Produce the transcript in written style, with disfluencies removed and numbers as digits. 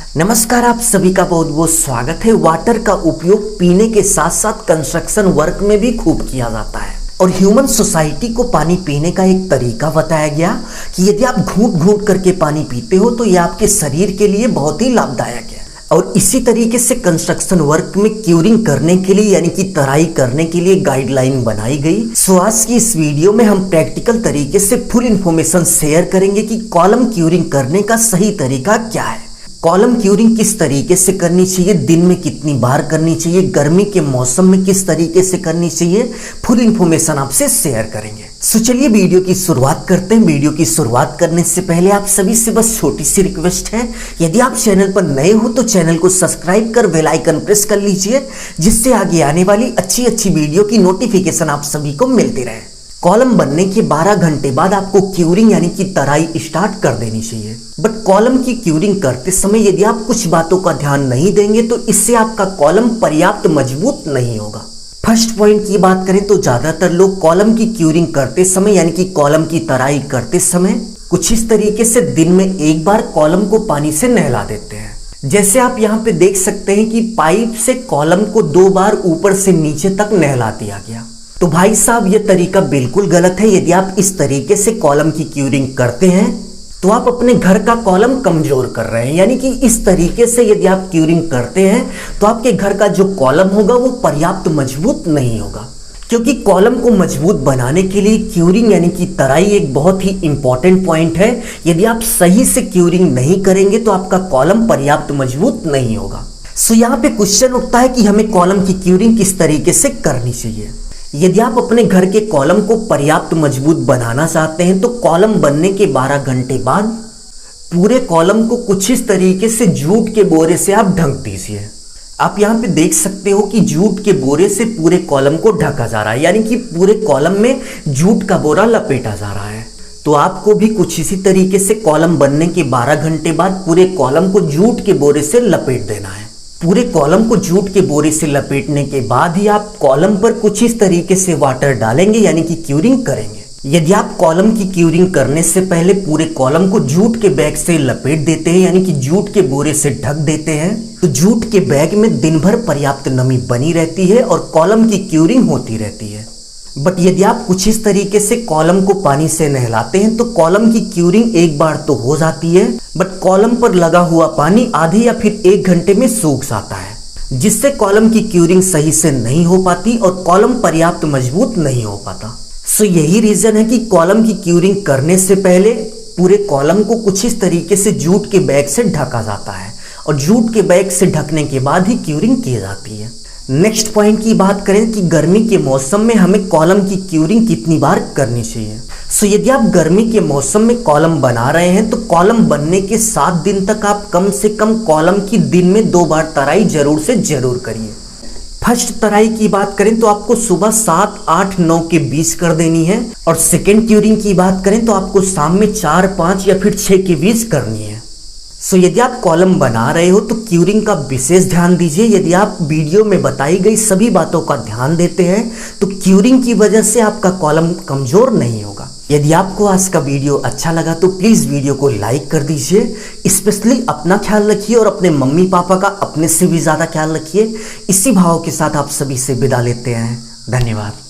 नमस्कार, आप सभी का बहुत बहुत स्वागत है। वाटर का उपयोग पीने के साथ साथ कंस्ट्रक्शन वर्क में भी खूब किया जाता है और ह्यूमन सोसाइटी को पानी पीने का एक तरीका बताया गया कि यदि आप घूंट घूंट करके पानी पीते हो तो यह आपके शरीर के लिए बहुत ही लाभदायक है। और इसी तरीके से कंस्ट्रक्शन वर्क में क्यूरिंग करने के लिए यानी कि तराई करने के लिए गाइडलाइन बनाई गई। सो आज की इस वीडियो में हम प्रैक्टिकल तरीके से फुल इंफॉर्मेशन शेयर करेंगे कि कॉलम क्यूरिंग करने का सही तरीका क्या है, कॉलम क्यूरिंग किस तरीके से करनी चाहिए, दिन में कितनी बार करनी चाहिए, गर्मी के मौसम में किस तरीके से करनी चाहिए, फुल इंफॉर्मेशन आपसे शेयर करेंगे। सो चलिए वीडियो की शुरुआत करते हैं। वीडियो की शुरुआत करने से पहले आप सभी से बस छोटी सी रिक्वेस्ट है, यदि आप चैनल पर नए हो तो चैनल को सब्सक्राइब कर बेल आइकन प्रेस कर लीजिए, जिससे आगे आने वाली अच्छी वीडियो की नोटिफिकेशन आप सभी को मिलती रहे। कॉलम बनने के 12 घंटे बाद आपको क्यूरिंग यानी कि तराई स्टार्ट कर देनी चाहिए। बट कॉलम की क्यूरिंग करते समय यदि आप कुछ बातों का ध्यान नहीं देंगे तो इससे आपका कॉलम पर्याप्त मजबूत नहीं होगा। फर्स्ट पॉइंट की बात करें तो ज्यादातर लोग कॉलम की क्यूरिंग करते समय यानी कि कॉलम की तराई करते समय कुछ इस तरीके से दिन में एक बार कॉलम को पानी से नहला देते हैं। जैसे आप यहाँ पे देख सकते हैं कि पाइप से कॉलम को 2 बार ऊपर से नीचे तक नहला दिया गया। तो भाई साहब, ये तरीका बिल्कुल गलत है। यदि आप इस तरीके से कॉलम की क्यूरिंग करते हैं तो आप अपने घर का कॉलम कमजोर कर रहे हैं। यानी कि इस तरीके से यदि आप क्यूरिंग करते हैं तो आपके घर का जो कॉलम होगा वो पर्याप्त मजबूत नहीं होगा, क्योंकि कॉलम को मजबूत बनाने के लिए क्यूरिंग यानी कि तराई एक बहुत ही इंपॉर्टेंट पॉइंट है। यदि आप सही से क्यूरिंग नहीं करेंगे तो आपका कॉलम पर्याप्त मजबूत नहीं होगा। सो यहाँ पे क्वेश्चन उठता है कि हमें कॉलम की क्यूरिंग किस तरीके से करनी चाहिए। यदि आप अपने घर के कॉलम को पर्याप्त मजबूत बनाना चाहते हैं तो कॉलम बनने के 12 घंटे बाद पूरे कॉलम को कुछ इस तरीके से जूट के बोरे से आप ढक दीजिए। आप यहाँ पे देख सकते हो कि जूट के बोरे से पूरे कॉलम को ढका जा रहा है, यानी कि पूरे कॉलम में जूट का बोरा लपेटा जा रहा है। तो आपको भी कुछ इसी तरीके से कॉलम बनने के 12 घंटे बाद पूरे कॉलम को जूट के बोरे से लपेट देना है। पूरे कॉलम को जूट के बोरे से लपेटने के बाद ही आप कॉलम पर कुछ इस तरीके से वाटर डालेंगे यानी कि क्यूरिंग करेंगे। यदि आप कॉलम की क्यूरिंग करने से पहले पूरे कॉलम को जूट के बैग से लपेट देते हैं यानी कि जूट के बोरे से ढक देते हैं तो जूट के बैग में दिन भर पर्याप्त नमी बनी रहती है और कॉलम की क्यूरिंग होती रहती है। बट यदि आप कुछ इस तरीके से कॉलम को पानी से नहलाते हैं तो कॉलम की क्यूरिंग एक बार तो हो जाती है, बट कॉलम पर लगा हुआ पानी आधे या फिर 1 घंटे में सूख जाता है, जिससे कॉलम की क्यूरिंग सही से नहीं हो पाती और कॉलम पर्याप्त मजबूत नहीं हो पाता। सो यही रीजन है कि कॉलम की क्यूरिंग करने से पहले पूरे कॉलम को कुछ इस तरीके से जूट के बैग से ढका जाता है और जूट के बैग से ढकने के बाद ही क्यूरिंग की जाती है। नेक्स्ट पॉइंट की बात करें कि गर्मी के मौसम में हमें कॉलम की क्यूरिंग कितनी बार करनी चाहिए। सो यदि आप गर्मी के मौसम में कॉलम बना रहे हैं तो कॉलम बनने के 7 दिन तक आप कम से कम कॉलम की दिन में 2 बार तराई जरूर से जरूर करिए। फर्स्ट तराई की बात करें तो आपको सुबह 7, 8, 9 के बीच कर देनी है और सेकेंड क्यूरिंग की बात करें तो आपको शाम में 4, 5 या फिर 6 के बीच करनी है। सो यदि आप कॉलम बना रहे हो तो क्यूरिंग का विशेष ध्यान दीजिए। यदि आप वीडियो में बताई गई सभी बातों का ध्यान देते हैं तो क्यूरिंग की वजह से आपका कॉलम कमजोर नहीं होगा। यदि आपको आज का वीडियो अच्छा लगा तो प्लीज़ वीडियो को लाइक कर दीजिए। स्पेशली अपना ख्याल रखिए और अपने मम्मी पापा का अपने से भी ज़्यादा ख्याल रखिए। इसी भाव के साथ आप सभी से विदा लेते हैं। धन्यवाद।